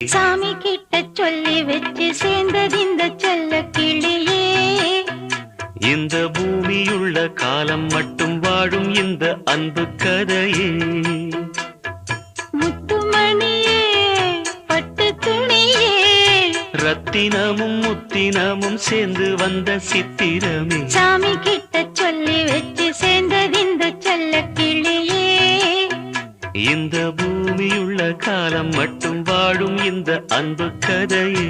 சாமி கிட்ட சொல்லி வச்சு சேர்ந்தது இந்த செல்ல கிளியே. இந்த பூமியுள்ள காலம் மட்டும் வாழும் இந்த அன்பு கதையே. முத்துமணியே பட்டு துணியே, ரத்தினமும் முத்தினமும் சேர்ந்து வந்த சித்திரமே. சாமி கிட்ட சொல்லி வச்சு சேர்ந்தது இந்த செல்ல கிளியே. இந்த பூமியுள்ள காலம் மட்டும் வாழும் இந்த அன்பு கதையே.